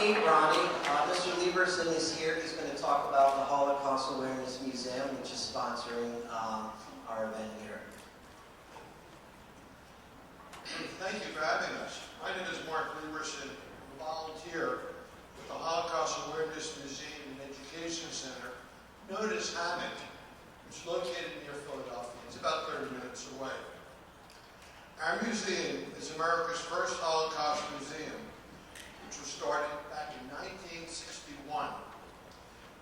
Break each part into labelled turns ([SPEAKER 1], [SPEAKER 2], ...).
[SPEAKER 1] meet Ronnie. Mr. Lieberson is here. He's going to talk about the Holocaust Awareness Museum, which is sponsoring our event here.
[SPEAKER 2] Thank you for having us. My name is Mark Lieberson. I'm a volunteer with the Holocaust Awareness Museum and Education Center, known as HAMMOC, which is located near Philadelphia. It's about 30 minutes away. Our museum is America's first Holocaust museum, which was started back in 1961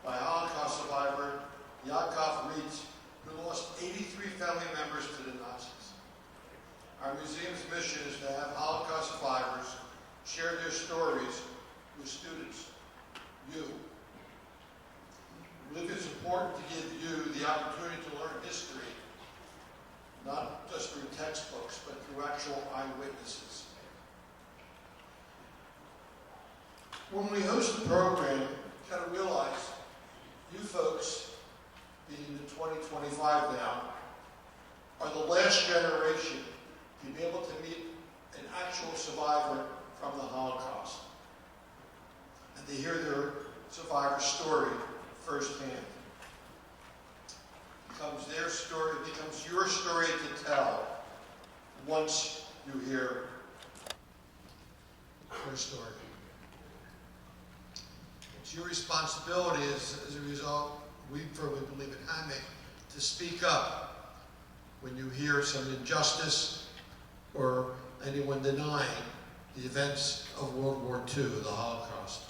[SPEAKER 2] by Holocaust survivor Yakov Ritz, who lost 83 family members to the Nazis. Our museum's mission is to have Holocaust survivors share their stories with students, you. We believe it's important to give you the opportunity to learn history, not just through textbooks, but through actual eyewitnesses. When we host the program, you got to realize you folks, being the 2025 now, are the last generation to be able to meet an actual survivor from the Holocaust and to hear their survivor story firsthand. It becomes their story, it becomes your story to tell once you hear their story. It's your responsibility as a result, we firmly believe at HAMMOC, to speak up when you hear some injustice or anyone denying the events of World War II, the Holocaust.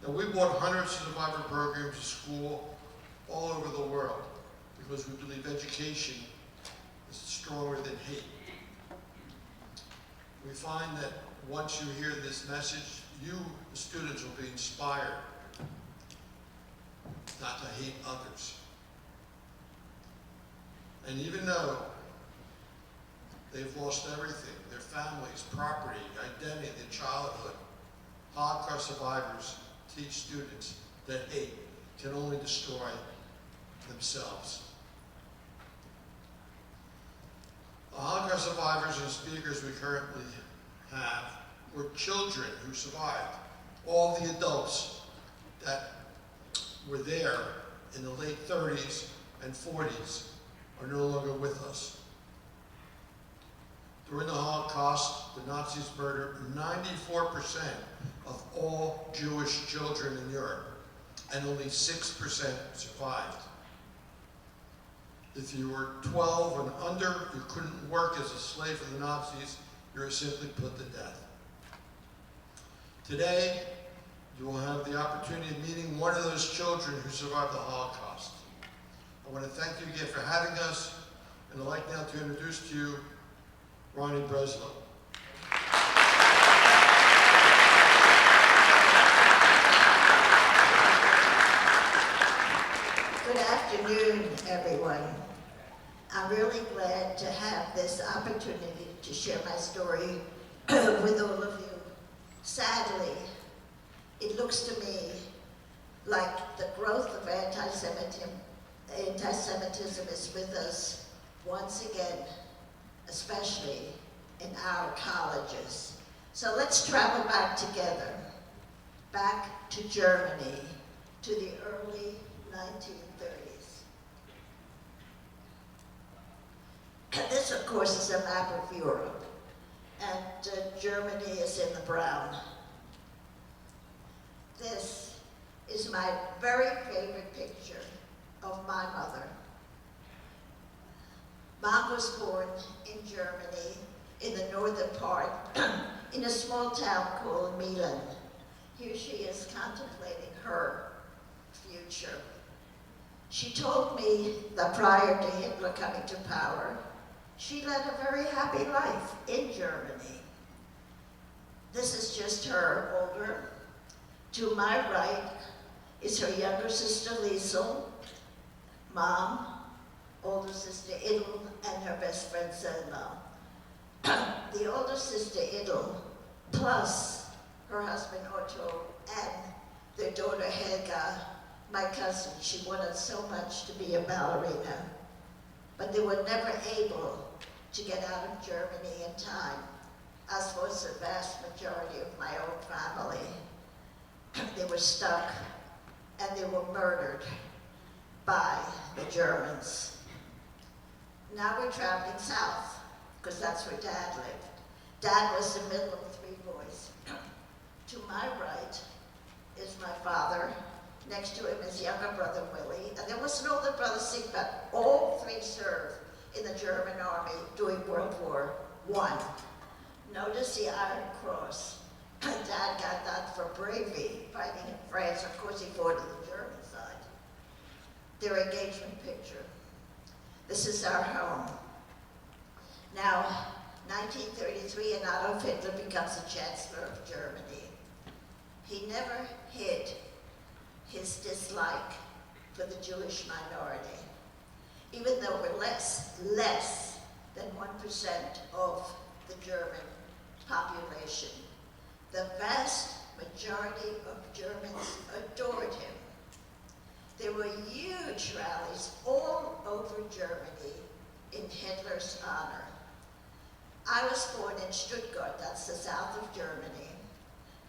[SPEAKER 2] Now, we brought hundreds of survivor programs to school all over the world because we believe education is stronger than hate. We find that once you hear this message, you, the students, will be inspired not to hate others. And even though they've lost everything, their families, property, identity, their childhood, Holocaust survivors teach students that hate can only destroy themselves. The Holocaust survivors and speakers we currently have were children who survived. All the adults that were there in the late 30s and 40s are no longer with us. During the Holocaust, the Nazis murdered 94% of all Jewish children in Europe, and only 6% survived. If you were 12 and under, you couldn't work as a slave for the Nazis, you were simply put to death. Today, you will have the opportunity of meeting one of those children who survived the Holocaust. I want to thank you again for having us, and I'd like now to introduce to you Ronnie Breslow.
[SPEAKER 3] Good afternoon, everyone. I'm really glad to have this opportunity to share my story with all of you. Sadly, it looks to me like the growth of anti-Semitism is with us once again, especially in our colleges. So let's travel back together, back to Germany, to the early 1930s. This, of course, is a map of Europe, and Germany is in the brown. This is my very favorite picture of my mother. Mom was born in Germany, in the northern part, in a small town called Milan. Here she is contemplating her future. She told me that prior to Hitler coming to power, she led a very happy life in Germany. This is just her older. To my right is her younger sister Liesl, Mom, older sister Idel, and her best friend Selma. The older sister Idel, plus her husband Otto and their daughter Helga, my cousin. She wanted so much to be a ballerina, but they were never able to get out of Germany in time as was the vast majority of my own family. They were stuck and they were murdered by the Germans. Now we're traveling south, because that's where Dad lived. Dad was the middle of three boys. To my right is my father. Next to him is younger brother Willie, and there was an older brother Sigbert. All three served in the German army during World War I. Notice the Iron Cross. Dad got that for bravery, fighting in France. Of course, he fought on the German side. Their engagement picture. This is our home. Now, 1933, and Adolf Hitler becomes the Chancellor of Germany. He never hid his dislike for the Jewish minority, even though we're less than 1% of the German population. The vast majority of Germans adored him. There were huge rallies all over Germany in Hitler's honor. I was born in Stuttgart, that's the south of Germany.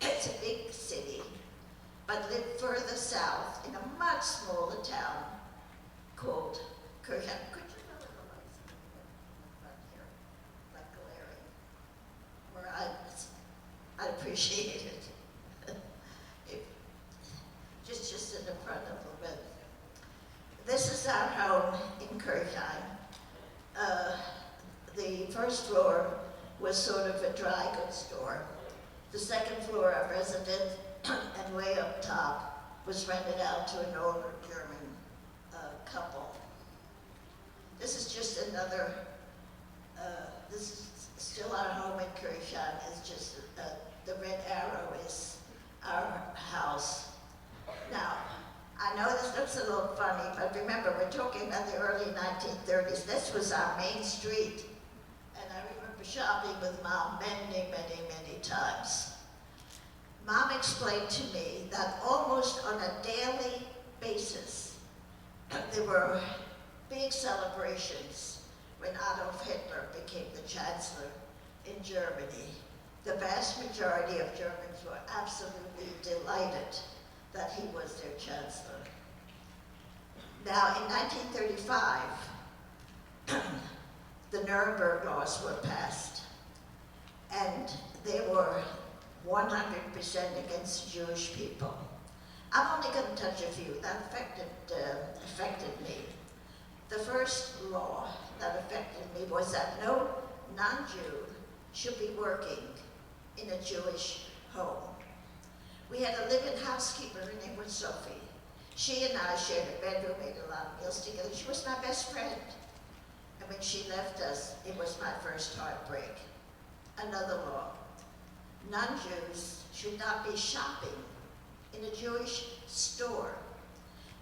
[SPEAKER 3] It's a big city, but lived further south in a much smaller town called Kirchheim. Could you lower the lights in the front here, like glaring? Where I'd appreciate it. Just in the front a little bit. This is our home in Kirchheim. The first floor was sort of a dry goods store. The second floor, our residence, and way up top was rented out to an older German couple. This is just another, this is still our home in Kirchheim. It's just the red arrow is our house. Now, I know this looks a little funny, but remember, we're talking about the early 1930s. This was our main street. And I remember shopping with Mom many times. Mom explained to me that almost on a daily basis, there were big celebrations when Adolf Hitler became the Chancellor in Germany. The vast majority of Germans were absolutely delighted that he was their Chancellor. Now, in 1935, the Nuremberg laws were passed, and they were 100% against Jewish people. I'm only going to touch a few that affected me. The first law that affected me was that no non-Jew should be working in a Jewish home. We had a live-in housekeeper, her name was Sophie. She and I shared a bedroom, ate a lot of meals together. She was my best friend. And when she left us, it was my first heartbreak. Another law. Non-Jews should not be shopping in a Jewish store.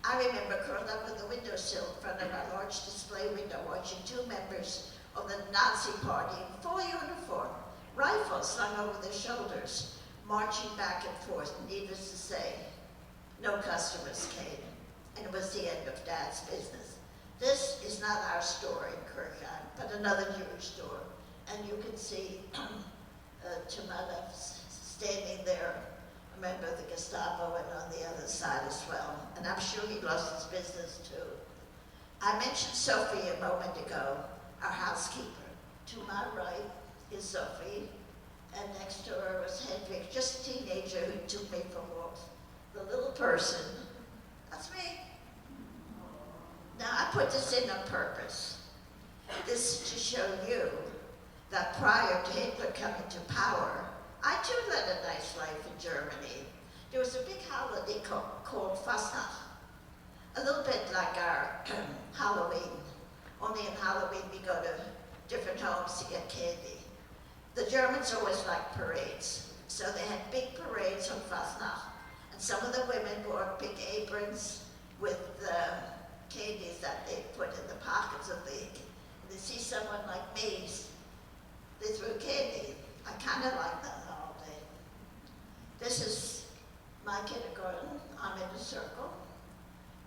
[SPEAKER 3] I remember curled up on the windowsill in front of our large display window watching two members of the Nazi party in full uniform, rifles slung over their shoulders, marching back and forth. Needless to say, no customers came, and it was the end of Dad's business. This is not our store in Kirchheim, but another Jewish store. And you can see to my left, standing there, a member of the Gestapo, and on the other side as well. And I'm sure he lost his business too. I mentioned Sophie a moment ago, our housekeeper. To my right is Sophie, and next to her was Hedwig, just a teenager who took me for walks. The little person, that's me. Now, I put this in on purpose. This is to show you that prior to Hitler coming to power, I too led a nice life in Germany. There was a big holiday called Fastnacht, a little bit like our Halloween. Only in Halloween we go to different homes to get candy. The Germans always liked parades, so they had big parades on Fastnacht. And some of the women wore big aprons with candies that they put in the pockets of the, they see someone like me, they threw candy. I kind of like that holiday. This is my kindergarten. I'm in a circle.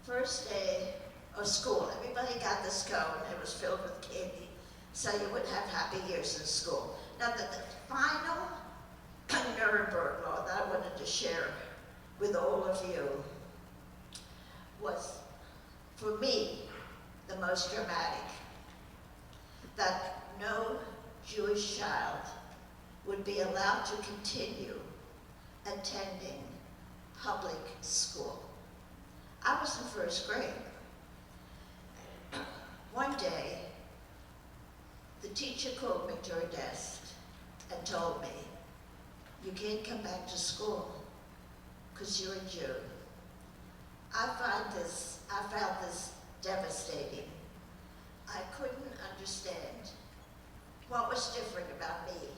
[SPEAKER 3] First day of school, everybody got this cone. It was filled with candy, so you would have happy years in school. Now, the final Nuremberg law that I wanted to share with all of you was, for me, the most dramatic. That no Jewish child would be allowed to continue attending public school. I was in first grade. One day, the teacher called me to her desk and told me, "You can't come back to school because you're a Jew." I found this devastating. I couldn't understand what was different about me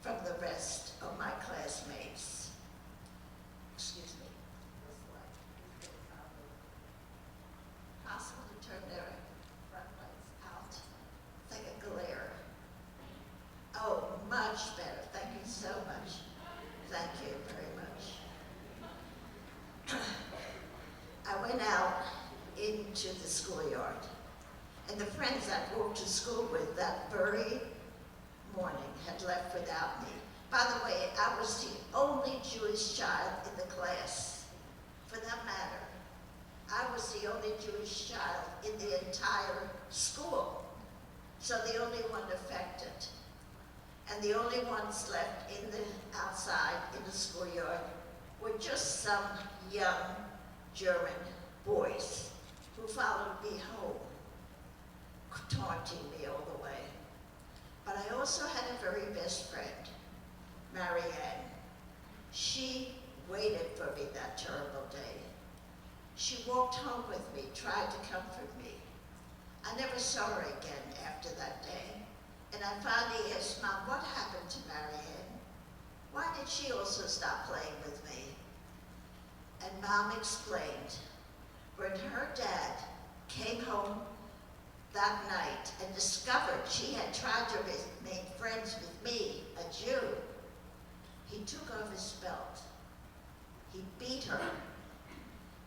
[SPEAKER 3] from the rest of my classmates. Excuse me. Possible to turn their front lights out. It's like a glare. Oh, much better. Thank you so much. Thank you very much. I went out into the schoolyard, and the friends I walked to school with that very morning had left without me. By the way, I was the only Jewish child in the class. For that matter, I was the only Jewish child in the entire school. So the only one affected. And the only ones left in the outside in the schoolyard were just some young German boys who followed me home, taunting me all the way. But I also had a very best friend, Marianne. She waited for me that terrible day. She walked home with me, tried to comfort me. I never saw her again after that day. And I finally asked Mom, what happened to Marianne? Why did she also stop playing with me? And Mom explained, when her dad came home that night and discovered she had tried to make friends with me, a Jew, he took off his belt. He beat her,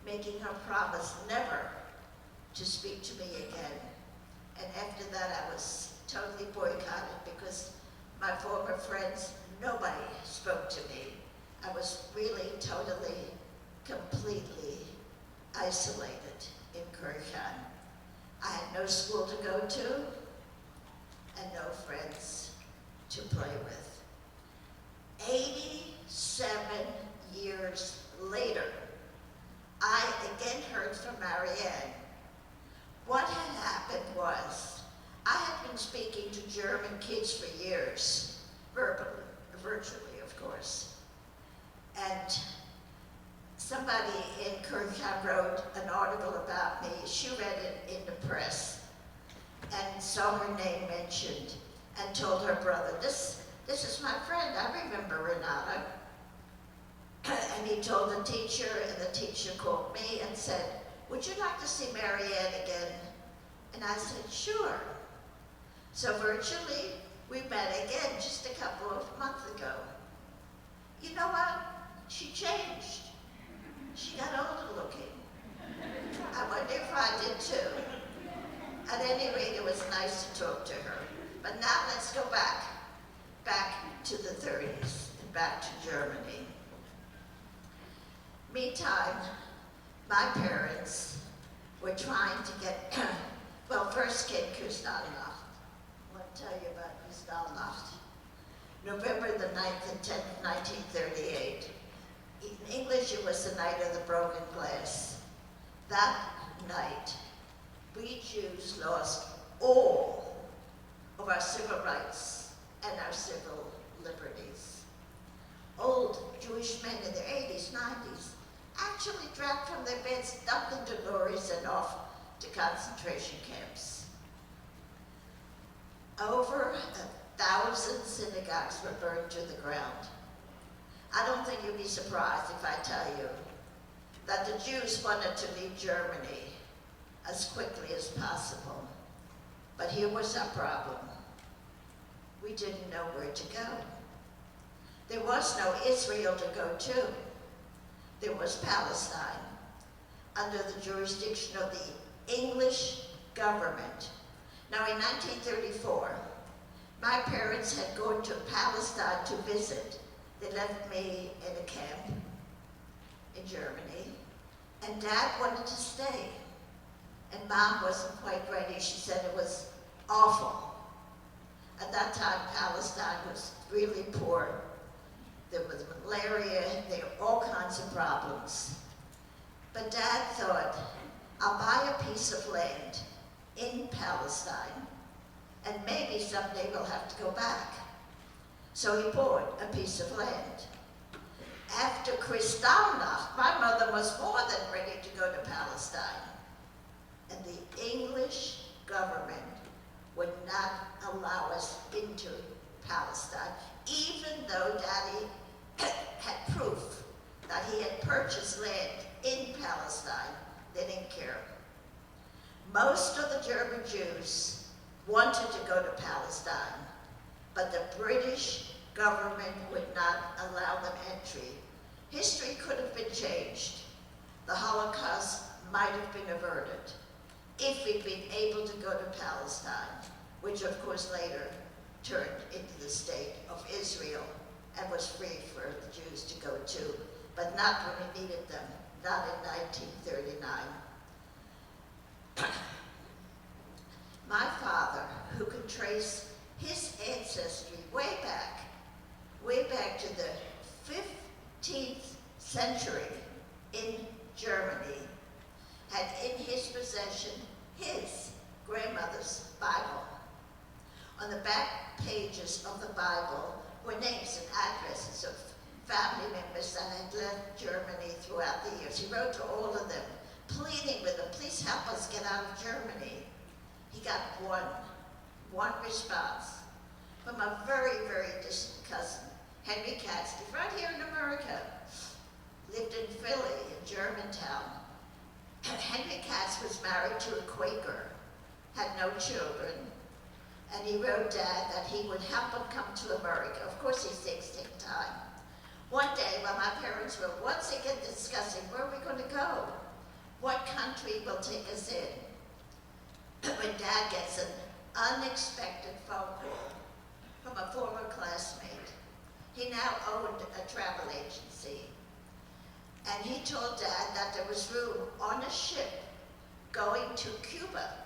[SPEAKER 3] making her promise never to speak to me again. And after that, I was totally boycotted because my former friends, nobody spoke to me. I was really totally, completely isolated in Kirchheim. I had no school to go to and no friends to play with. 87 years later, I again heard from Marianne. What had happened was, I had been speaking to German kids for years, verbally, virtually, of course. And somebody in Kirchheim wrote an article about me. She read it in the press and saw her name mentioned and told her brother, this is my friend, I remember Renata. And he told the teacher, and the teacher called me and said, would you like to see Marianne again? And I said, sure. So virtually, we met again just a couple of months ago. You know what? She changed. She got older looking. I wonder if I did too. At any rate, it was nice to talk to her. But now let's go back to the 30s and back to Germany. Meantime, my parents were trying to get, well, first came Kristallnacht. I want to tell you about Kristallnacht. November the 9th and 10th, 1938. In English, it was the night of the broken glass. That night, we Jews lost all of our civil rights and our civil liberties. Old Jewish men in their 80s, 90s, actually dragged from their beds, dumped into lorries and off to concentration camps. Over 1,000 synagogues were burned to the ground. I don't think you'll be surprised if I tell you that the Jews wanted to leave Germany as quickly as possible. But here was our problem. We didn't know where to go. There was no Israel to go to. There was Palestine, under the jurisdiction of the English government. Now in 1934, my parents had gone to Palestine to visit They left me in a camp in Germany, and Dad wanted to stay. And Mom wasn't quite ready. She said it was awful. At that time, Palestine was really poor. There was malaria, there were all kinds of problems. But Dad thought, I'll buy a piece of land in Palestine, and maybe someday we'll have to go back. So he bought a piece of land. After Kristallnacht, my mother was more than ready to go to Palestine. And the English government would not allow us into Palestine, even though Daddy had proof that he had purchased land in Palestine. They didn't care. Most of the German Jews wanted to go to Palestine, but the British government would not allow them entry. History could have been changed. The Holocaust might have been averted if we'd been able to go to Palestine, which of course later turned into the state of Israel and was free for the Jews to go to, but not when we needed them, not in 1939. My father, who could trace his ancestry way back to the 15th century in Germany, had in his possession his grandmother's Bible. On the back pages of the Bible were names and addresses of family members that had left Germany throughout the years. He wrote to all of them, pleading with them, please help us get out of Germany. He got one response from a very, very distant cousin, Henry Katz, right here in America, lived in Philly, in Germantown. Henry Katz was married to a Quaker, had no children, and he wrote Dad that he would help him come to America. Of course, these things take time. One day, while my parents were once again discussing where we're going to go, what country will take us in, when Dad gets an unexpected phone call from a former classmate. He now owned a travel agency. And he told Dad that there was room on a ship going to Cuba.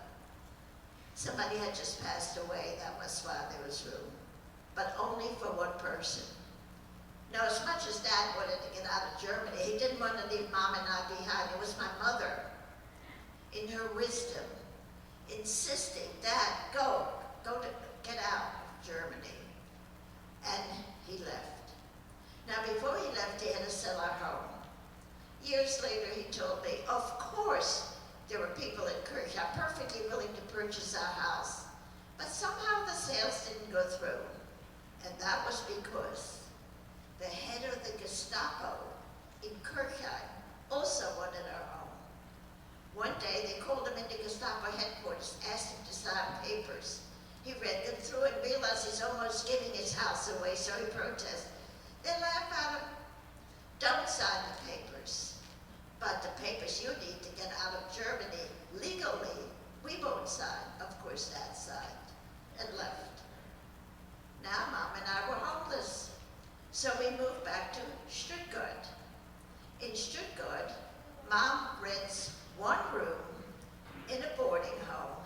[SPEAKER 3] Somebody had just passed away, that was why there was room, but only for one person. Now, as much as Dad wanted to get out of Germany, he didn't want to leave Mom and I behind. It was my mother, in her wisdom, insisting, Dad, get out of Germany. And he left. Now, before he left, he had to sell our home. Years later, he told me, of course, there were people in Kirchheim perfectly willing to purchase our house, but somehow the sales didn't go through. And that was because the head of the Gestapo in Kirchheim also wanted our home. One day, they called him into Gestapo headquarters, asked him to sign papers. He read them through and realized he's almost giving his house away, so he protested. They laughed at him. Don't sign the papers. But the papers you need to get out of Germany legally, we won't sign. Of course, Dad signed and left. Now, Mom and I were homeless. So we moved back to Stuttgart. In Stuttgart, Mom rents one room in a boarding home,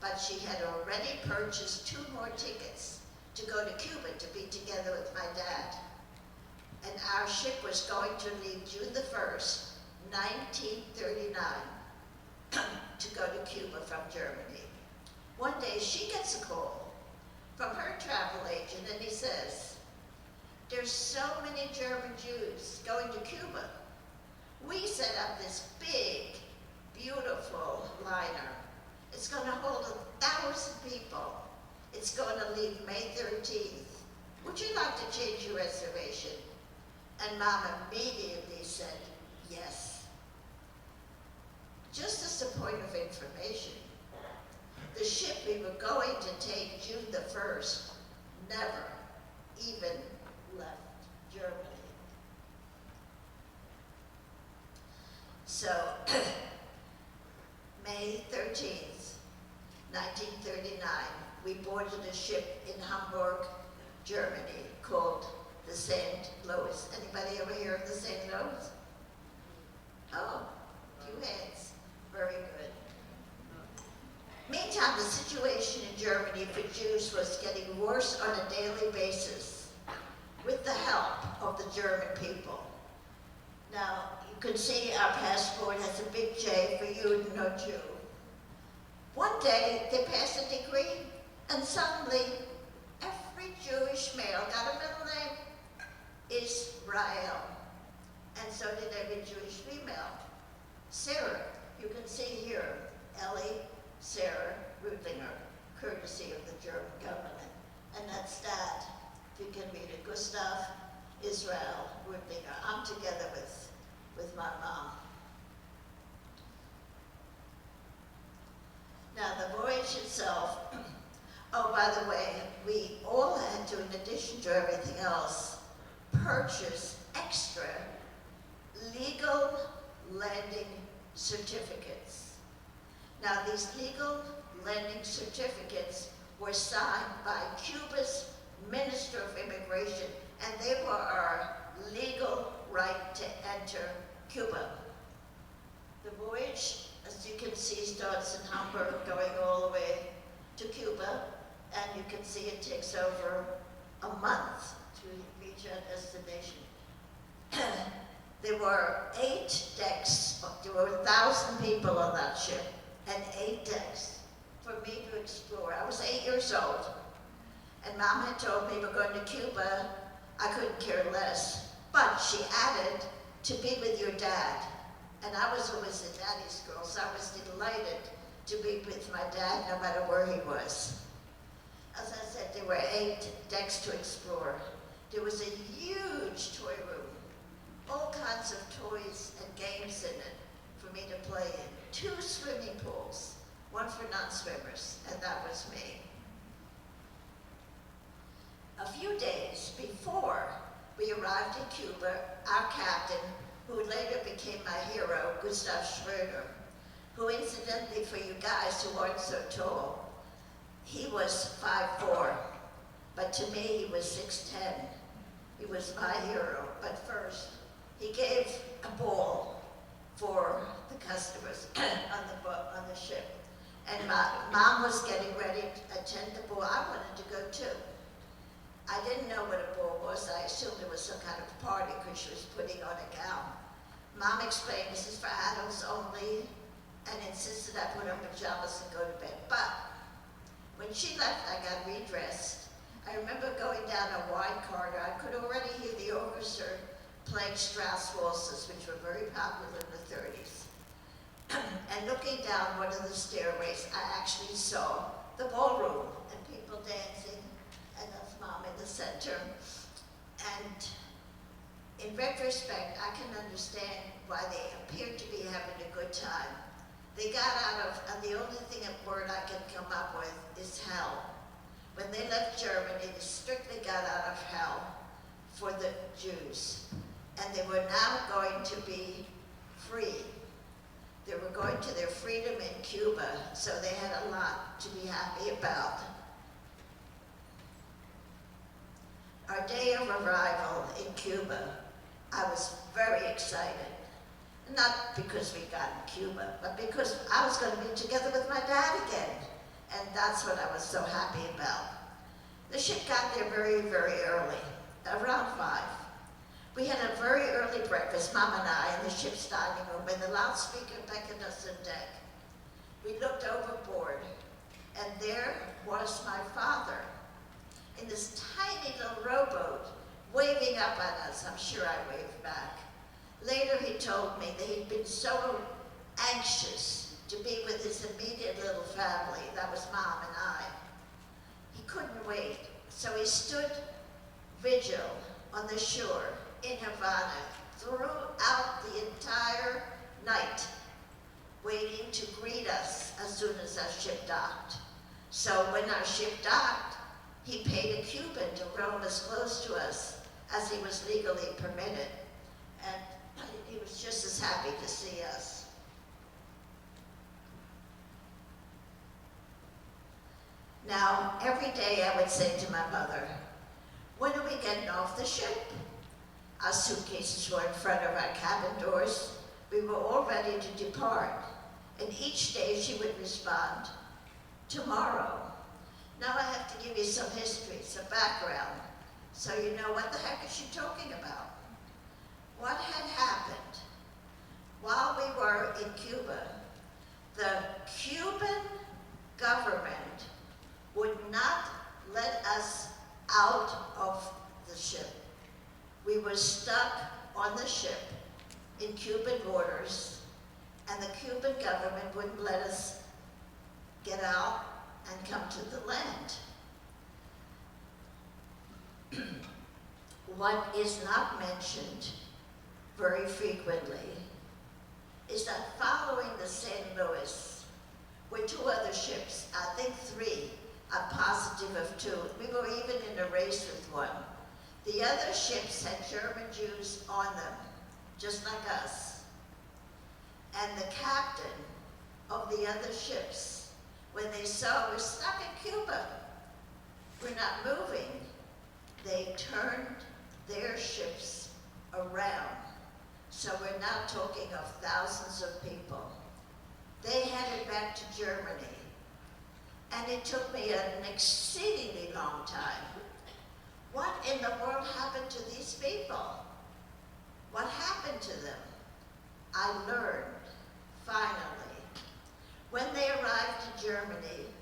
[SPEAKER 3] but she had already purchased 2 more tickets to go to Cuba to be together with my dad. And our ship was going to leave June the 1st, 1939, to go to Cuba from Germany. One day she gets a call from her travel agent and he says, there's so many German Jews going to Cuba. We set up this big, beautiful liner. It's going to hold 1,000 people. It's going to leave May 13th. Would you like to change your reservation? And Mom immediately said, yes. Just as a point of information, the ship we were going to take June the 1st never even left Germany. So, May 13th, 1939, we boarded a ship in Hamburg, Germany, called the St. Louis. Anybody ever hear of the St. Louis? Oh, few hands. Very good. Meantime, the situation in Germany for Jews was getting worse on a daily basis with the help of the German people. Now, you can see our passport has a big J for you, no Jew. One day, they passed a decree, and suddenly, every Jewish male got a middle name, Israel. And so did every Jewish female. Sarah, you can see here, Ellie, Sarah, Rudlinger, courtesy of the German government. And that's that. If you can read it, Gustav, Israel, Rudlinger. I'm together with my mom. Now the voyage itself, oh, by the way, we all had to, in addition to everything else, purchase extra legal lending certificates. Now these legal lending certificates were signed by Cuba's Minister of Immigration, and they were our legal right to enter Cuba. The voyage, as you can see, starts in Hamburg, going all the way to Cuba, and you can see it takes over a month to reach our destination. There were 8 decks. There were 1,000 people on that ship, and 8 decks for me to explore. I was 8 years old, and Mom had told me we're going to Cuba. I couldn't care less, but she added to be with your dad. And I was always a daddy's girl, so I was delighted to be with my dad no matter where he was. As I said, there were 8 decks to explore. There was a huge toy room, all kinds of toys and games in it for me to play in. 2 swimming pools, one for non-swimmers, and that was me. A few days before we arrived in Cuba, our captain, who later became my hero, Gustav Schroeder, who incidentally, for you guys who aren't so tall, he was 5'4", but to me he was 6'10". He was my hero. But first, he gave a ball for the customers on the ship. And my mom was getting ready to attend the ball. I wanted to go too. I didn't know what a ball was. I assumed it was some kind of party because she was putting on a gown. Mom explained this is for adults only and insisted I put on pajamas and go to bed. But when she left, I got redressed. I remember going down a wide corridor. I could already hear the orchestra playing Strauss waltzes, which were very popular in the 30s. And looking down one of the stairways, I actually saw the ballroom and people dancing, and that's Mom in the center. And in retrospect, I can understand why they appeared to be having a good time. They got out of, and the only word I can come up with is hell. When they left Germany, they strictly got out of hell for the Jews. And they were now going to be free. They were going to their freedom in Cuba, so they had a lot to be happy about. Our day of arrival in Cuba, I was very excited. Not because we got in Cuba, but because I was going to be together with my dad again. And that's what I was so happy about. The ship got there very, very early, around 5. We had a very early breakfast, Mom and I, in the ship's dining room, and the loudspeaker beckoned us on deck. We looked overboard, and there was my father in this tiny little rowboat, waving up at us. I'm sure I waved back. Later he told me that he'd been so anxious to be with his immediate little family. That was Mom and I. He couldn't wait, so he stood vigil on the shore in Havana throughout the entire night, waiting to greet us as soon as our ship docked. So when our ship docked, he paid a Cuban to roam as close to us as he was legally permitted. And he was just as happy to see us. Now, every day I would say to my mother, "When are we getting off the ship?" Our suitcases were in front of our cabin doors. We were all ready to depart. And each day she would respond, "Tomorrow." Now I have to give you some history, some background, so you know what the heck is she talking about. What had happened while we were in Cuba, the Cuban government would not let us out of the ship. We were stuck on the ship in Cuban waters, and the Cuban government wouldn't let us get out and come to the land. What is not mentioned very frequently is that following the St. Louis were two other ships, I think three, I'm positive of two. We were even in a race with one. The other ships had German Jews on them, just like us. And the captain of the other ships, when they saw we're stuck in Cuba, we're not moving, they turned their ships around. So we're now talking of thousands of people. They headed back to Germany. And it took me an exceedingly long time. What in the world happened to these people? What happened to them? I learned, finally, when they arrived in Germany,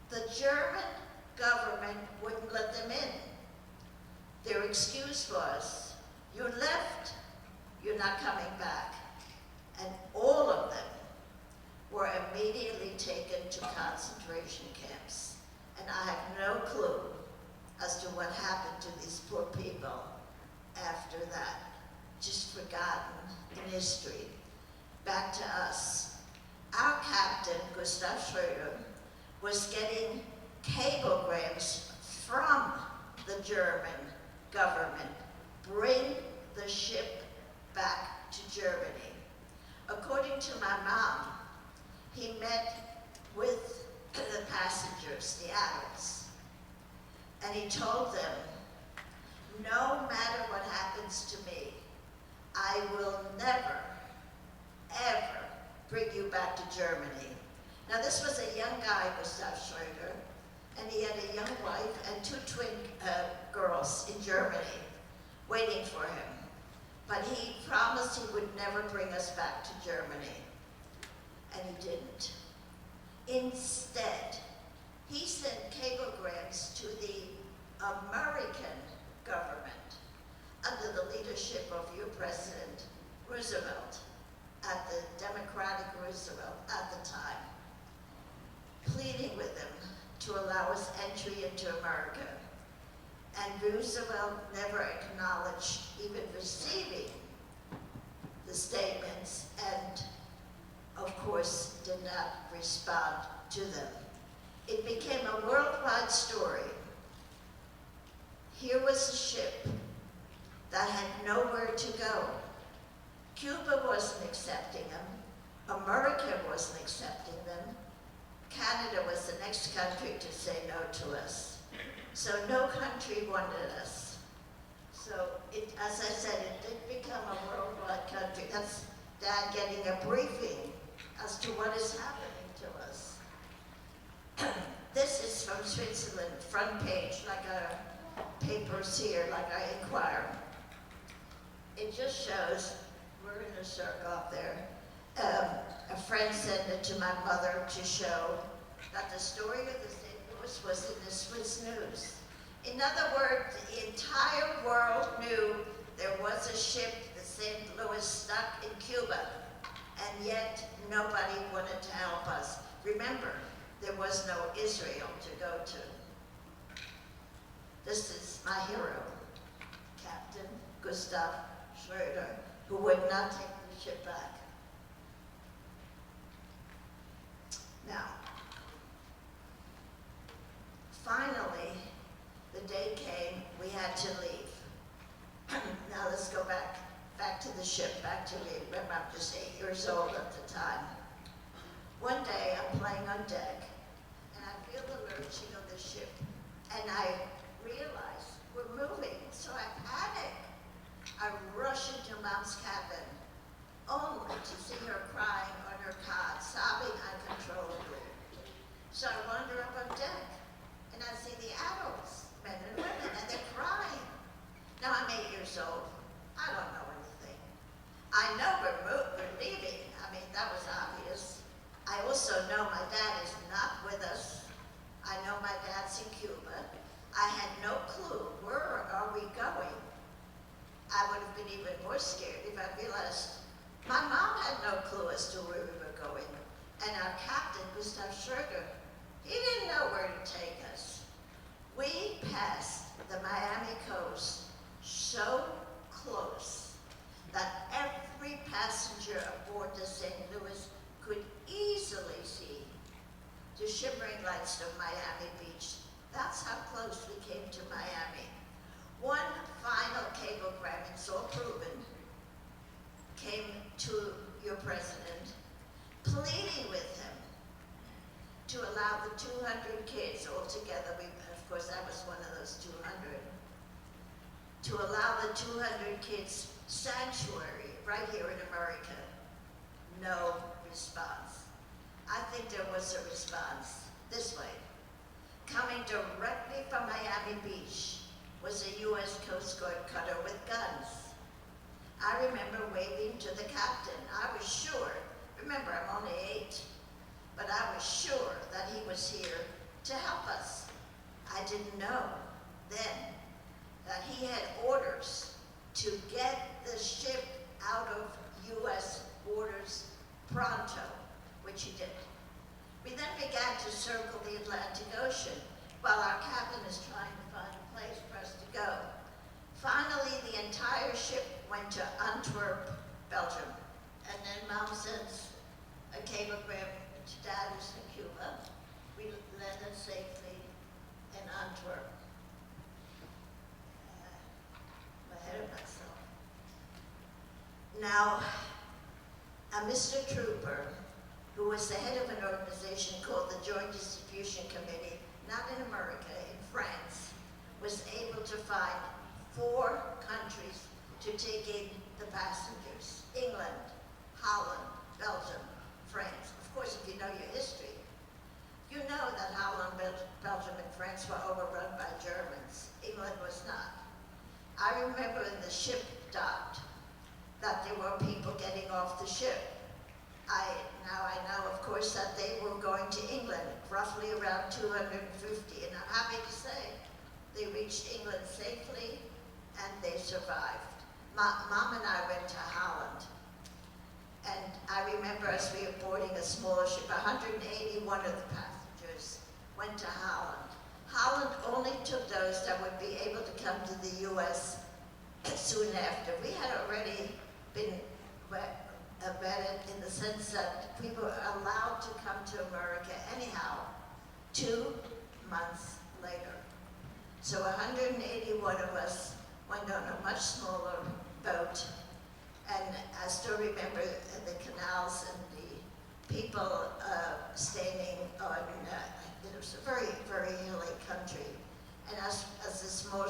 [SPEAKER 3] the German government wouldn't let them in. Their excuse was, "You left, you're not coming back." And all of them were immediately taken to concentration camps. And I have no clue as to what happened to these poor people after that. Just forgotten in history. Back to us. Our captain, Gustav Schröder, was getting cablegrams from the German government. Bring the ship back to Germany. According to my mom, he met with the passengers, the adults, and he told them, "No matter what happens to me, I will never, ever bring you back to Germany." Now this was a young guy, Gustav Schröder, and he had a young wife and two twin girls in Germany waiting for him. But he promised he would never bring us back to Germany. And he didn't. Instead, he sent cablegrams to the American government under the leadership of your President Roosevelt, at the Democratic Roosevelt at the time, pleading with them to allow us entry into America. And Roosevelt never acknowledged even receiving the statements and, of course, did not respond to them. It became a worldwide story. Here was a ship that had nowhere to go. Cuba wasn't accepting them. America wasn't accepting them. Canada was the next country to say no to us. So no country wanted us. So as I said, it did become a worldwide country. That's Dad getting a briefing as to what is happening to us. This is from Switzerland, front page, like our papers here, like our Inquirer. It just shows, we're in a circle up there. A friend sent it to my mother to show that the story of the St. Louis was in the Swiss news. In other words, the entire world knew there was a ship, the St. Louis, stuck in Cuba, and yet nobody wanted to help us. Remember, there was no Israel to go to. This is my hero, Captain Gustav Schröder, who would not take the ship back. Now, finally, the day came, we had to leave. Now let's go back to the ship, back to leave. Remember, I'm just 8 years old at the time. One day, I'm playing on deck, and I feel the lurching of the ship, and I realize we're moving. So I panic. I rush into Mom's cabin, only to see her crying on her cot, sobbing uncontrollably. So I wander up on deck, and I see the adults, men and women, and they're crying. Now I'm 8 years old. I don't know anything. I know we're leaving. I mean, that was obvious. I also know my dad is not with us. I know my dad's in Cuba. I had no clue. Where are we going? I would have been even more scared if I realized my mom had no clue as to where we were going. And our captain, Gustav Schroeder, he didn't know where to take us. We passed the Miami coast so close that every passenger aboard the St. Louis could easily see the shimmering lights of Miami Beach. That's how close we came to Miami. One final cablegram, it's all proven, came to your president, pleading with him to allow the 200 kids altogether, of course that was one of those 200, to allow the 200 kids sanctuary right here in America. No response. I think there was a response this way. Coming directly from Miami Beach was a U.S. Coast Guard cutter with guns. I remember waving to the captain. I was sure, remember I'm only 8, but I was sure that he was here to help us. I didn't know then that he had orders to get the ship out of U.S. waters pronto, which he did. We then began to circle the Atlantic Ocean while our captain is trying to find a place for us to go. Finally, the entire ship went to Antwerp, Belgium. And then Mom sends a cablegram to Dad who's in Cuba. We landed safely in Antwerp. I'm ahead of myself. Now, a Mr. Trooper, who was the head of an organization called the Joint Distribution Committee, not in America, in France, was able to find 4 countries to take in the passengers: England, Holland, Belgium, France. Of course, if you know your history, you know that Holland, Belgium, and France were overrun by Germans. England was not. I remember when the ship docked that there were people getting off the ship. Now I know, of course, that they were going to England, roughly around 250, and I'm happy to say they reached England safely and they survived. Mom and I went to Holland, and I remember as we were boarding a smaller ship, 181 of the passengers went to Holland. Holland only took those that would be able to come to the U.S. soon after. We had already been vetted in the sense that we were allowed to come to America anyhow 2 months later. So 181 of us went on a much smaller boat, and I still remember the canals and the people standing on, it was a very, very hilly country. And as the small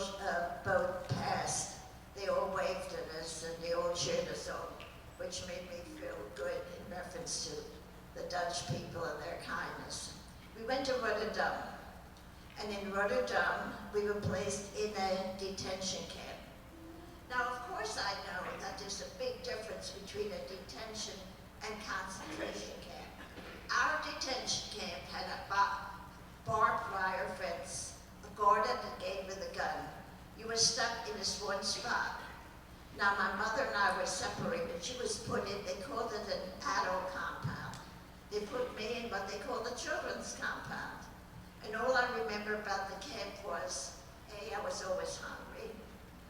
[SPEAKER 3] boat passed, they all waved at us and they all cheered us on, which made me feel good in reference to the Dutch people and their kindness. We went to Rotterdam, and in Rotterdam, we were placed in a detention camp. Now, of course, I know that there's a big difference between a detention and concentration camp. Our detention camp had a barbed wire fence, a guard at the gate with a gun. You were stuck in this one spot. Now, my mother and I were separated. She was put in, they called it an adult compound. They put me in what they called the children's compound. And all I remember about the camp was, A, I was always hungry,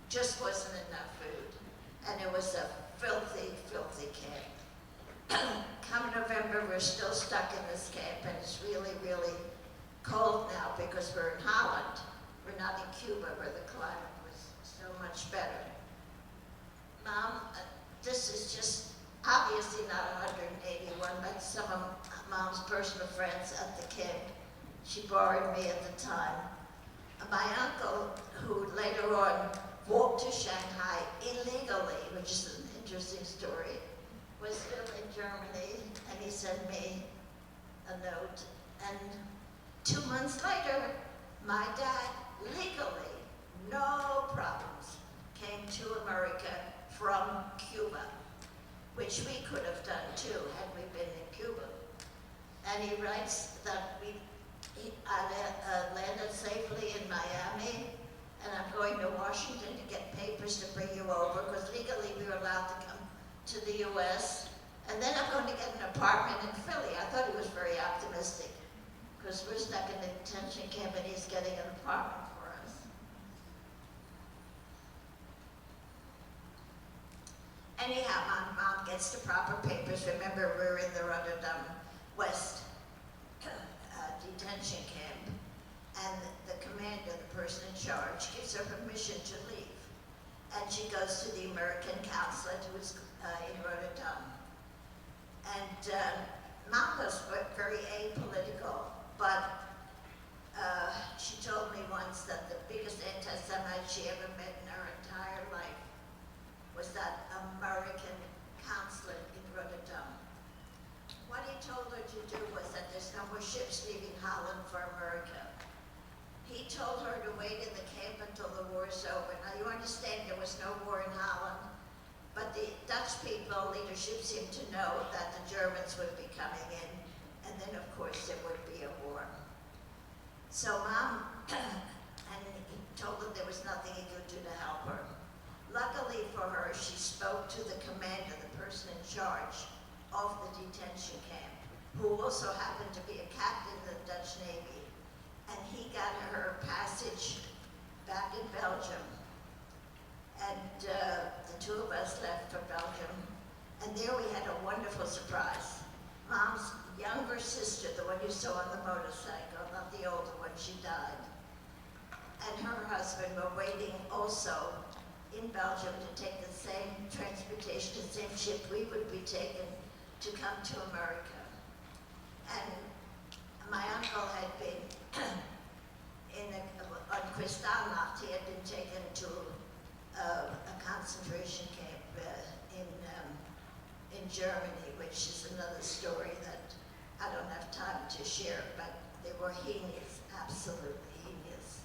[SPEAKER 3] just wasn't enough food. And it was a filthy, filthy camp. Come November, we're still stuck in this camp, and it's really, really cold now because we're in Holland. We're not in Cuba where the climate was so much better. Mom, this is just obviously not 181, but some of Mom's personal friends at the camp. She borrowed me at the time. My uncle, who later on walked to Shanghai illegally, which is an interesting story, was still in Germany, and he sent me a note. And 2 months later, my dad, legally, no problems, came to America from Cuba, which we could have done too had we been in Cuba. And he writes that I landed safely in Miami, and I'm going to Washington to get papers to bring you over, because legally we were allowed to come to the US. And then I'm going to get an apartment in Philly. I thought he was very optimistic, because we're stuck in a detention camp and he's getting an apartment for us. Anyhow, my mom gets the proper papers. Remember, we're in the Rotterdam West detention camp, and the commander, the person in charge, gives her permission to leave. And she goes to the American consulate, who is in Rotterdam. And Mom was very apolitical, but she told me once that the biggest anti-Semite she ever met in her entire life was that American consulate in Rotterdam. What he told her to do was that there's no more ships leaving Holland for America. He told her to wait in the camp until the war's over. Now you understand there was no war in Holland, but the Dutch people, leadership seemed to know that the Germans would be coming in, and then of course there would be a war. So Mom, and he told her there was nothing he could do to help her. Luckily for her, she spoke to the commander, the person in charge of the detention camp, who also happened to be a captain in the Dutch Navy. And he got her passage back in Belgium. And the two of us left for Belgium. And there we had a wonderful surprise. Mom's younger sister, the one you saw on the motorcycle, not the older one, she died. And her husband were waiting also in Belgium to take the same transportation, the same ship we would be taking to come to America. And my uncle had been on Kristallnacht. He had been taken to a concentration camp in Germany, which is another story that I don't have time to share, but they were heinous, absolutely heinous.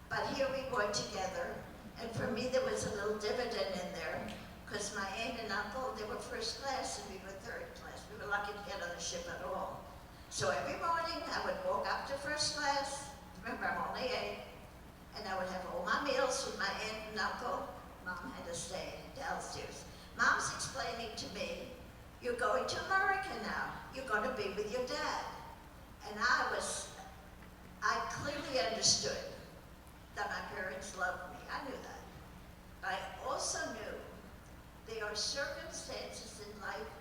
[SPEAKER 3] But here we were together, and for me there was a little dividend in there, because my aunt and uncle, they were first class and we were third class. We were lucky to get on the ship at all. So every morning I would walk up to first class, remember I'm only 8, and I would have all my meals with my aunt and uncle. Mom had to stay downstairs. Mom's explaining to me, you're going to America now. You're going to be with your dad. And I clearly understood that my parents loved me. I knew that. But I also knew there are circumstances in life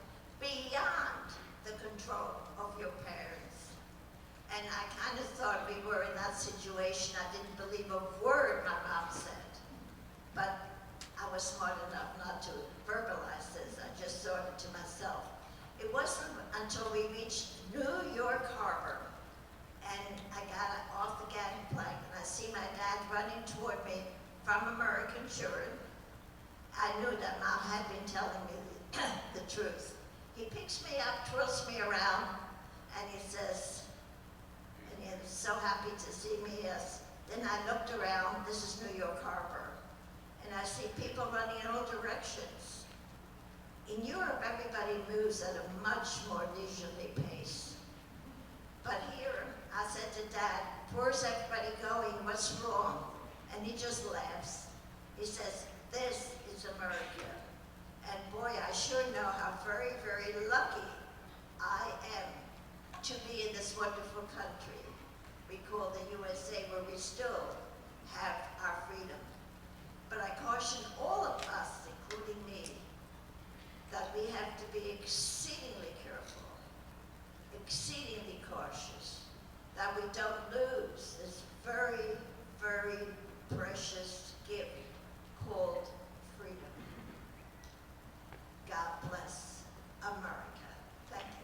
[SPEAKER 3] beyond the control of your parents. And I kind of thought we were in that situation. I didn't believe a word my mom said. But I was smart enough not to verbalize this. I just thought it to myself. It wasn't until we reached New York Harbor and I got off the gangplank and I see my dad running toward me from American shore. I knew that Mom had been telling me the truth. He picks me up, twirls me around, and he says, and he was so happy to see me, yes. Then I looked around, this is New York Harbor, and I see people running in all directions. In Europe, everybody moves at a much more leisurely pace. But here, I said to Dad, where's everybody going? What's wrong? And he just laughs. He says, this is America. And boy, I sure know how very, very lucky I am to be in this wonderful country we call the USA, where we still have our freedom. But I caution all of us, including me, that we have to be exceedingly careful, exceedingly cautious, that we don't lose this very, very precious gift called freedom. God bless America. Thank you.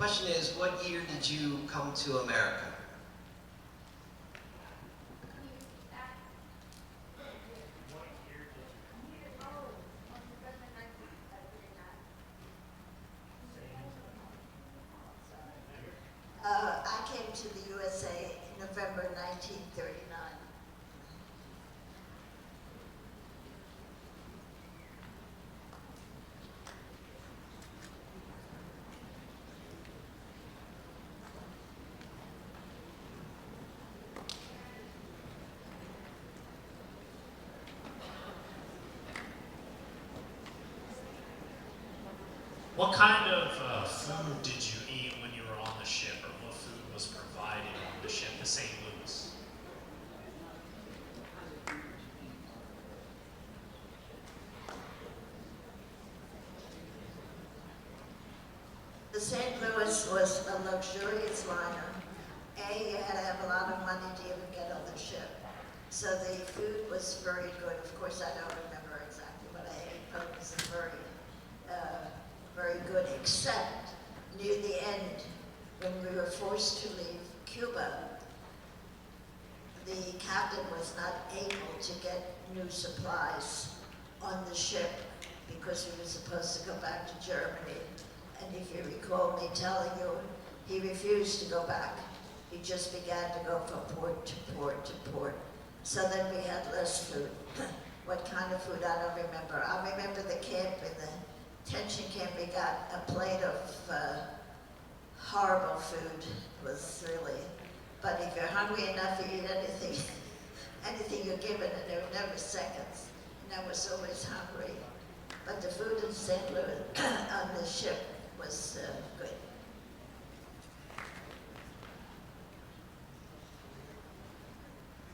[SPEAKER 1] Question is, what year did you come to America?
[SPEAKER 3] I came to the USA in November 1939.
[SPEAKER 4] What kind of food did you eat when you were on the ship, or what food was provided on the ship to St. Louis?
[SPEAKER 3] The St. Louis was a luxurious liner. You had to have a lot of money to even get on the ship. So the food was very good. Of course, I don't remember exactly what I ate, but it was very good, except near the end, when we were forced to leave Cuba, the captain was not able to get new supplies on the ship because he was supposed to go back to Germany. And if you recall me telling you, he refused to go back. He just began to go from port to port to port. So then we had less food. What kind of food, I don't remember. I remember the camp, in the detention camp, we got a plate of horrible food. It was really, but if you're hungry enough, you eat anything, anything you're given, and there were never seconds. And I was always hungry. But the food in St. Louis on the ship was good.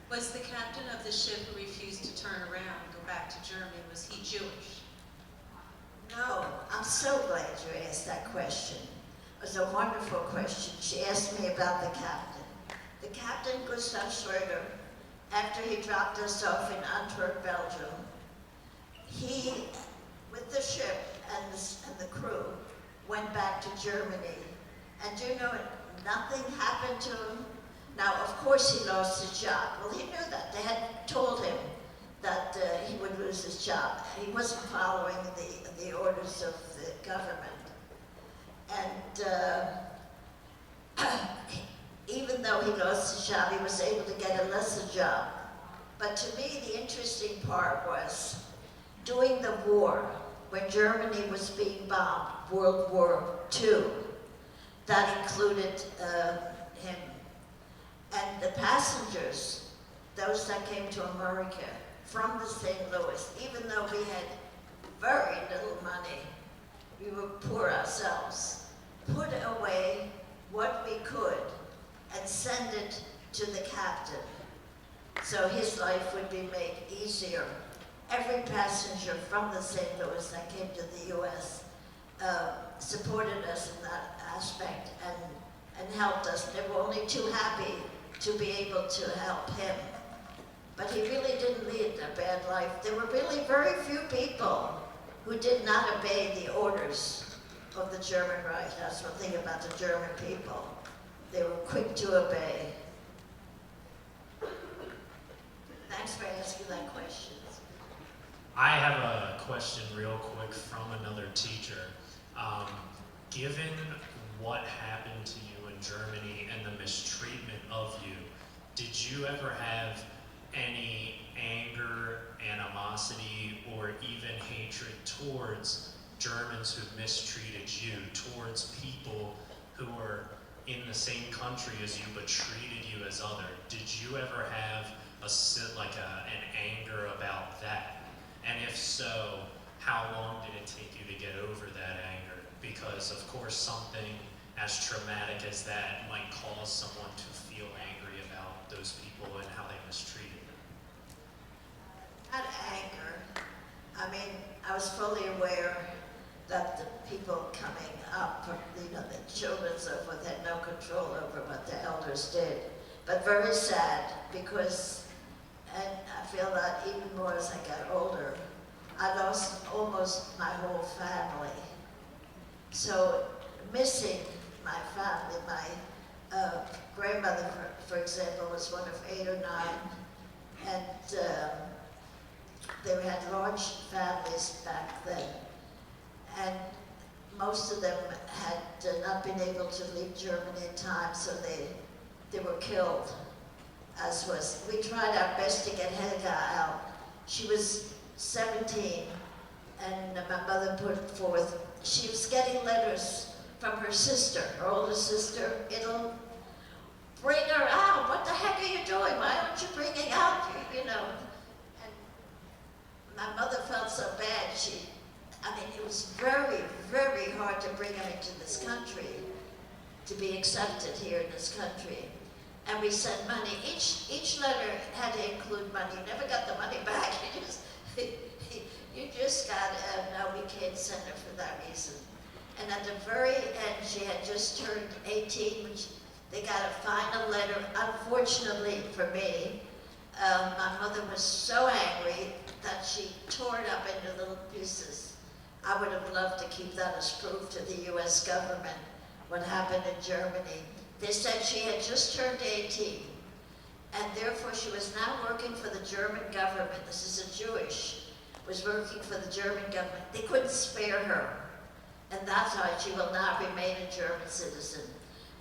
[SPEAKER 5] Was the captain of the ship who refused to turn around and go back to Germany, was he Jewish?
[SPEAKER 3] No, I'm so glad you asked that question. It was a wonderful question. She asked me about the captain. The captain, Gustav Schroeder, after he dropped us off in Antwerp, Belgium, he, with the ship and the crew, went back to Germany. And you know, nothing happened to him. Now, of course, he lost his job. Well, he knew that. They had told him that he would lose his job. He wasn't following the orders of the government. And even though he lost his job, he was able to get a lesser job. But to me, the interesting part was, during the war, when Germany was being bombed, World War II, that included him. And the passengers, those that came to America from the St. Louis, even though we had very little money, we were poor ourselves, put away what we could and send it to the captain so his life would be made easier. Every passenger from the St. Louis that came to the U.S. Supported us in that aspect and helped us. They were only too happy to be able to help him. But he really didn't lead a bad life. There were really very few people who did not obey the orders of the German Reich. That's one thing about the German people. They were quick to obey. Thanks for asking that question.
[SPEAKER 4] I have a question real quick from another teacher. Given what happened to you in Germany and the mistreatment of you, did you ever have any anger, animosity, or even hatred towards Germans who mistreated you, towards people who were in the same country as you but treated you as other? Did you ever have an anger about that? And if so, how long did it take you to get over that anger? Because of course something as traumatic as that might cause someone to feel angry about those people and how they mistreated them.
[SPEAKER 3] Not anger. I mean, I was fully aware that the people coming up, the children and so forth, had no control over what the elders did. But very sad, because, and I feel that even more as I got older, I lost almost my whole family. So missing my family. My grandmother, for example, was one of 8 or 9, and they had large families back then. And most of them had not been able to leave Germany in time, so they were killed. We tried our best to get Helga out. She was 17, and my mother put forth, she was getting letters from her sister, her older sister. It'll bring her out. What the heck are you doing? Why aren't you bringing out, you know? And my mother felt so bad. It was very, very hard to bring her into this country, to be accepted here in this country. And we sent money. Each letter had to include money. You never got the money back. You just got, no, we can't send her for that reason. And at the very end, she had just turned 18, which they got a final letter. Unfortunately for me, my mother was so angry that she tore it up into little pieces. I would have loved to keep that as proof to the US government, what happened in Germany. They said she had just turned 18, and therefore she was now working for the German government. This is a Jewish, was working for the German government. They couldn't spare her, and that's why she will not remain a German citizen.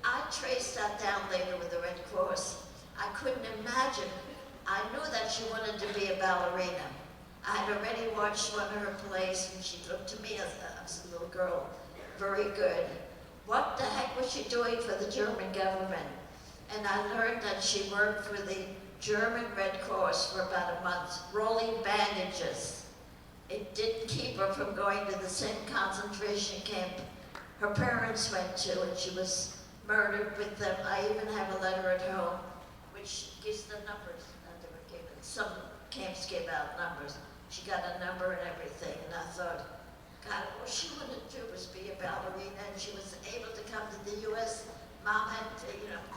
[SPEAKER 3] I traced that down later with the Red Cross. I couldn't imagine. I knew that she wanted to be a ballerina. I had already watched one of her plays, and she looked to me as a little girl, very good. What the heck was she doing for the German government? And I learned that she worked for the German Red Cross for about a month, rolling bandages. It didn't keep her from going to the same concentration camp her parents went to, and she was murdered with them. I even have a letter at home which gives the numbers that they were given. Some camps gave out numbers. She got a number and everything, and I thought, God, all she wanted to do was be a ballerina, and she was able to come to the U.S. Mom had to,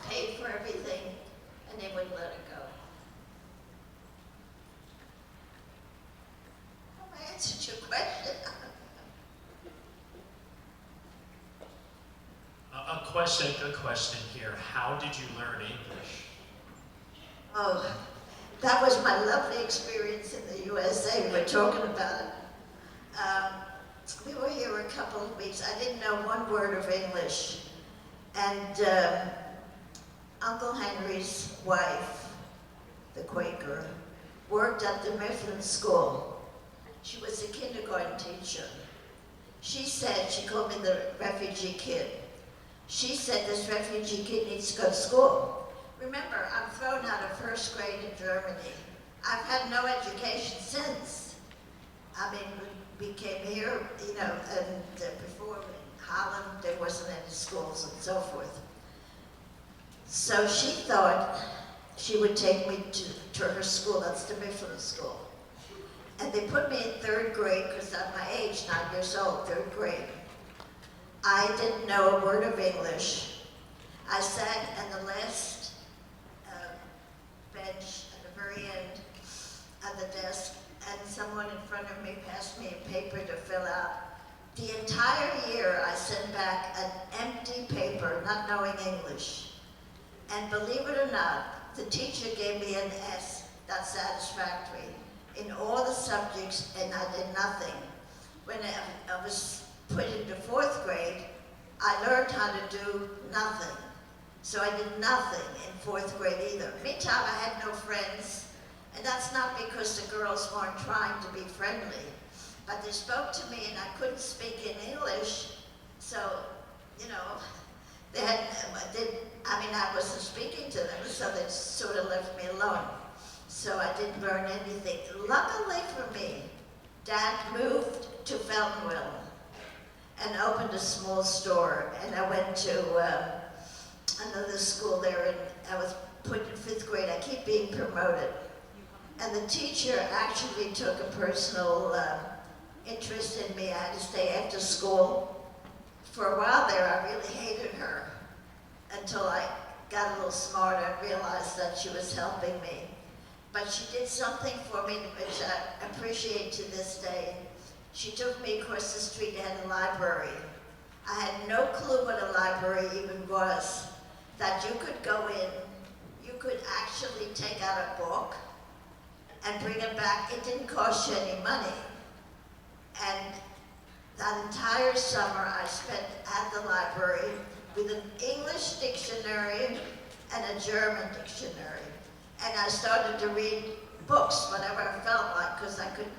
[SPEAKER 3] pay for everything, and they wouldn't let her go. Have I answered your question?
[SPEAKER 4] A question here. How did you learn English?
[SPEAKER 3] Oh, that was my lovely experience in the USA. We were talking about it. We were here a couple of weeks. I didn't know one word of English. And Uncle Henry's wife, the Quaker, worked at the Mifflin School. She was a kindergarten teacher. She said, she called me the refugee kid. She said, this refugee kid needs to go to school. Remember, I'm thrown out of first grade in Germany. I've had no education since. We came here, and before in Holland, there wasn't any schools and so forth. So she thought she would take me to her school. That's the Mifflin School. And they put me in 3rd grade, because at my age, 9 years old, 3rd grade. I didn't know a word of English. I sat in the last bench at the very end at the desk, and someone in front of me passed me a paper to fill out. The entire year I sent back an empty paper, not knowing English. And believe it or not, the teacher gave me an S, that's satisfactory, in all the subjects, and I did nothing. When I was put into 4th grade, I learned how to do nothing. So I did nothing in 4th grade either. Meantime, I had no friends, and that's not because the girls weren't trying to be friendly, but they spoke to me and I couldn't speak in English, so, I wasn't speaking to them, so they sort of left me alone. So I didn't learn anything. Luckily for me, Dad moved to Feltonville and opened a small store, and I went to another school there, and I was put in 5th grade. I keep being promoted. And the teacher actually took a personal interest in me. I had to stay after school. For a while there, I really hated her until I got a little smarter and realized that she was helping me. But she did something for me which I appreciate to this day. She took me across the street and had a library. I had no clue what a library even was. That you could go in, you could actually take out a book and bring it back. It didn't cost you any money. And that entire summer I spent at the library with an English dictionary and a German dictionary. And I started to read books whenever I felt like, because I could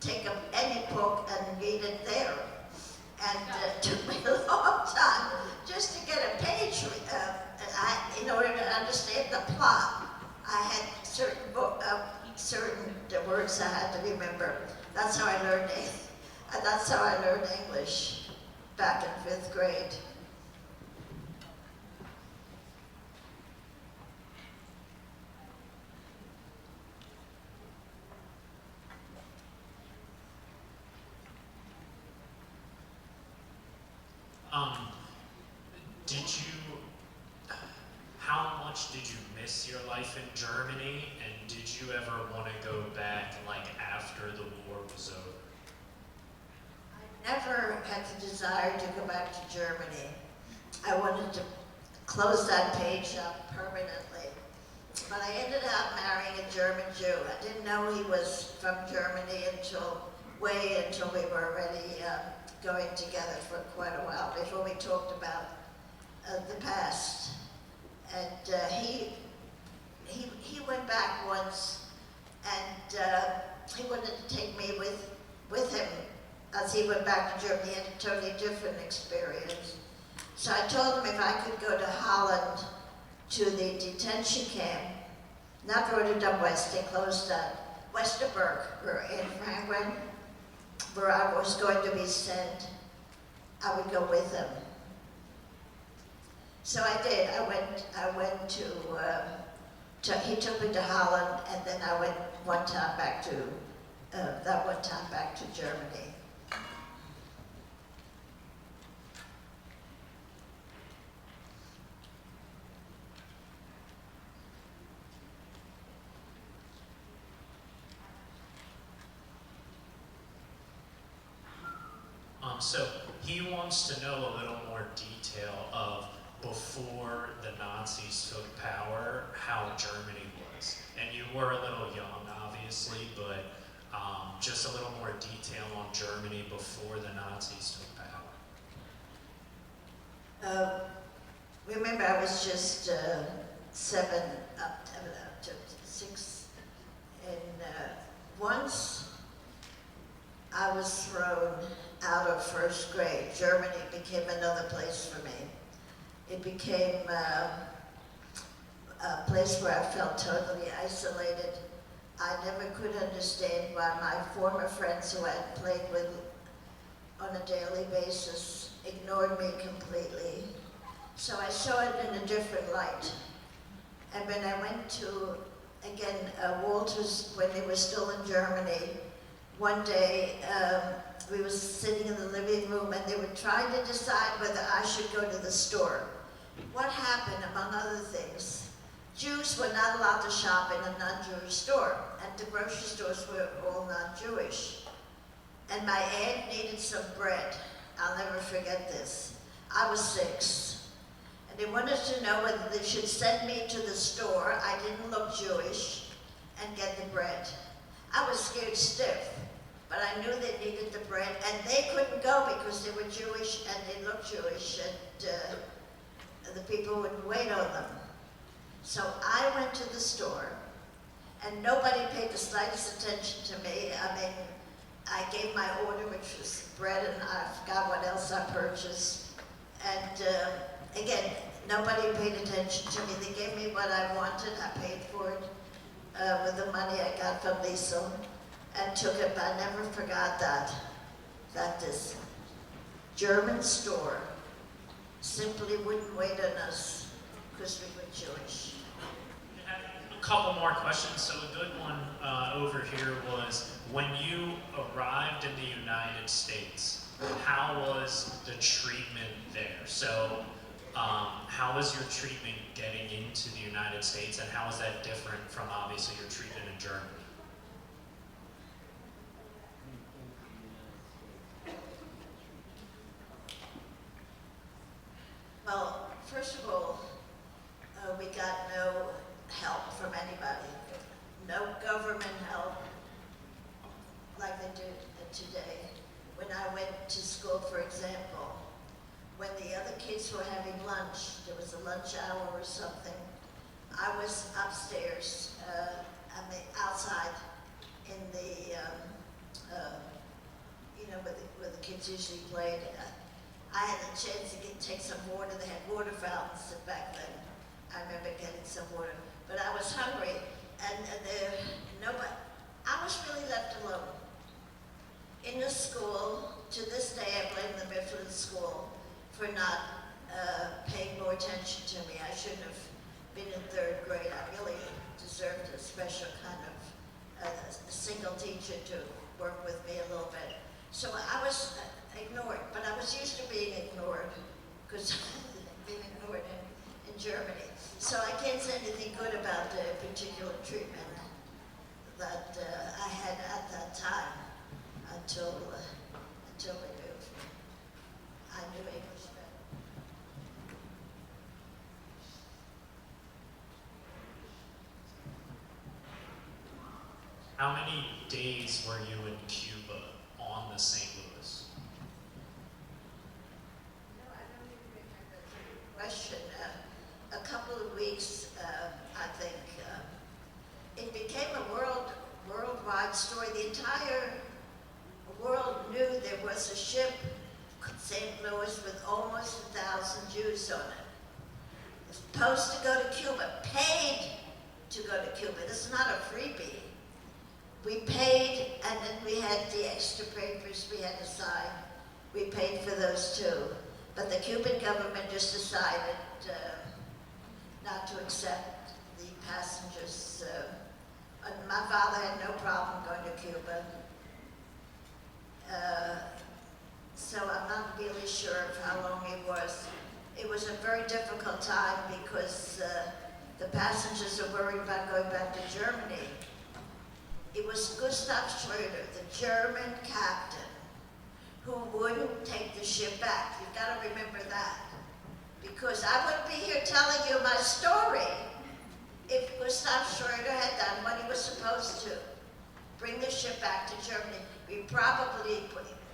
[SPEAKER 3] take up any book and read it there. And it took me a long time just to get a page in order to understand the plot. I had certain words I had to remember. That's how I learned English back in 5th grade.
[SPEAKER 4] How much did you miss your life in Germany, and did you ever want to go back, like, after the war was over?
[SPEAKER 3] I never had the desire to go back to Germany. I wanted to close that page up permanently. But I ended up marrying a German Jew. I didn't know he was from Germany until we were already going together for quite a while, before we talked about the past. And he went back once, and he wanted to take me with him as he went back to Germany. He had a totally different experience. So I told him if I could go to Holland to the detention camp, not Rotterdam West, they closed Westerbork, in Franklin, where I was going to be sent, I would go with him. So I did. I went to he took me to Holland, and then I went that one time back to Germany.
[SPEAKER 4] So he wants to know a little more detail of before the Nazis took power, how Germany was. And you were a little young, obviously, but just a little more detail on Germany before the Nazis took power.
[SPEAKER 3] Remember, I was just 7, up to 6, and once I was thrown out of 1st grade. Germany became another place for me. It became a place where I felt totally isolated. I never could understand why my former friends who I had played with on a daily basis ignored me completely. So I saw it in a different light. And when I went to, again, Walter's, when they were still in Germany, one day we were sitting in the living room, and they were trying to decide whether I should go to the store. What happened, among other things, Jews were not allowed to shop in a non-Jewish store, and the grocery stores were all non-Jewish. And my aunt needed some bread. I'll never forget this. I was 6, and they wanted to know whether they should send me to the store, I didn't look Jewish, and get the bread. I was scared stiff, but I knew they needed the bread, and they couldn't go because they were Jewish and they looked Jewish, and the people would wait on them. So I went to the store, and nobody paid the slightest attention to me. I mean, I gave my order, which was bread, and I forgot what else I purchased. And again, nobody paid attention to me. They gave me what I wanted. I paid for it with the money I got from Lisa, and took it. But I never forgot that this German store simply wouldn't wait on us because we were Jewish.
[SPEAKER 4] A couple more questions. So a good one over here was, when you arrived in the United States, how was the treatment there? So how was your treatment getting into the United States, and how is that different from obviously your treatment in Germany?
[SPEAKER 3] first of all, we got no help from anybody. No government help like they do today. When I went to school, for example, when the other kids were having lunch, there was a lunch hour or something, I was upstairs on the outside in the, where the kids usually played. I had a chance to take some water. They had water fountains back then. I remember getting some water. But I was hungry, and I was really left alone. In the school, to this day, I blame the Mifflin School for not paying more attention to me. I shouldn't have been in third grade. I really deserved a special kind of a single teacher to work with me a little bit. So I was ignored, but I was used to being ignored because I've been ignored in Germany. So I can't say anything good about the particular treatment that I had at that time until we moved. I knew English better.
[SPEAKER 4] How many days were you in Cuba on the St. Louis?
[SPEAKER 3] No, I don't even remember the question. A couple of weeks, I think. It became a worldwide story. The entire world knew there was a ship, St. Louis, with almost 1,000 Jews on it. Supposed to go to Cuba, paid to go to Cuba. This is not a freebie. We paid, and then we had the extra papers we had to sign. We paid for those too. But the Cuban government just decided not to accept the passengers. And my father had no problem going to Cuba. So I'm not really sure of how long it was. It was a very difficult time because the passengers are worried about going back to Germany. It was Gustav Schröder, the German captain, who wouldn't take the ship back. You've got to remember that. Because I wouldn't be here telling you my story if Gustav Schröder had done what he was supposed to. Bring the ship back to Germany. We probably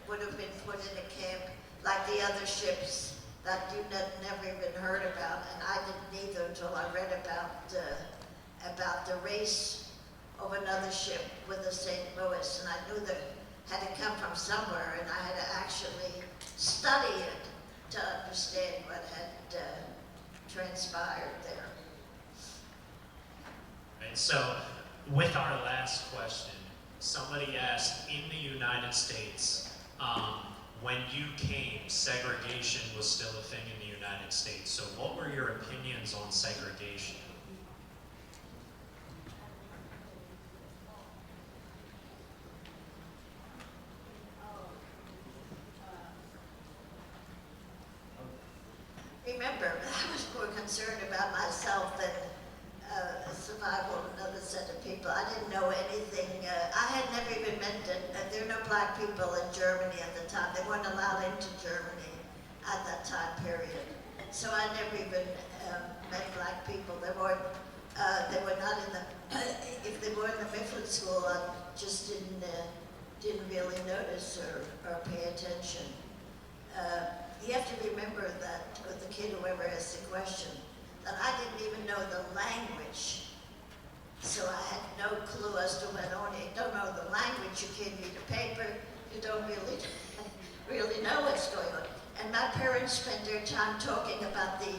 [SPEAKER 3] would have been put in a camp like the other ships that you never even heard about, and I didn't either until I read about the race of another ship with the St. Louis, and I knew that had to come from somewhere, and I had to actually study it to understand what had transpired there.
[SPEAKER 4] And so, with our last question, somebody asked, in the United States, when you came, segregation was still a thing in the United States. So what were your opinions on segregation?
[SPEAKER 3] Remember, I was more concerned about myself than survival of another set of people. I didn't know anything. I had never even met there were no black people in Germany at the time. They weren't allowed into Germany at that time period. So I never even met black people. They were not in the, if they were in the Mifflin School, I just didn't really notice or pay attention. You have to remember that with the kid, whoever asked the question, that I didn't even know the language. So I had no clue as to what only you don't know the language, you can't read a paper, you don't really know what's going on. And my parents spent their time talking about the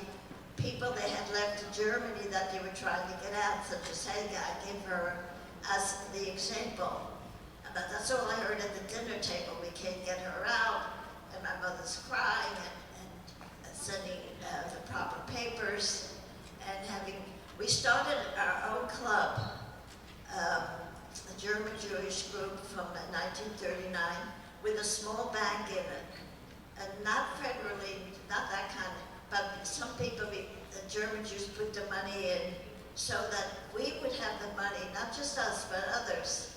[SPEAKER 3] people they had left in Germany that they were trying to get out, such as Helga. I gave her as the example. But that's all I heard at the dinner table. We can't get her out, and my mother's crying and sending the proper papers and we started our own club, a German Jewish group from 1939 with a small bank in it, and not federally, not that kind of, but some people, the German Jews put the money in so that we would have the money, not just us, but others,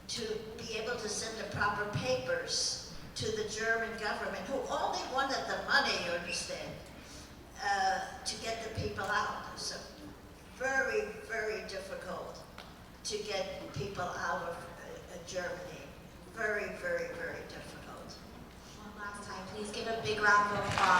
[SPEAKER 3] to be able to send the proper papers to the German government, who only wanted the money, you understand, to to get people out of Germany. Very, very, very difficult.
[SPEAKER 6] One last time, please give a big round of applause.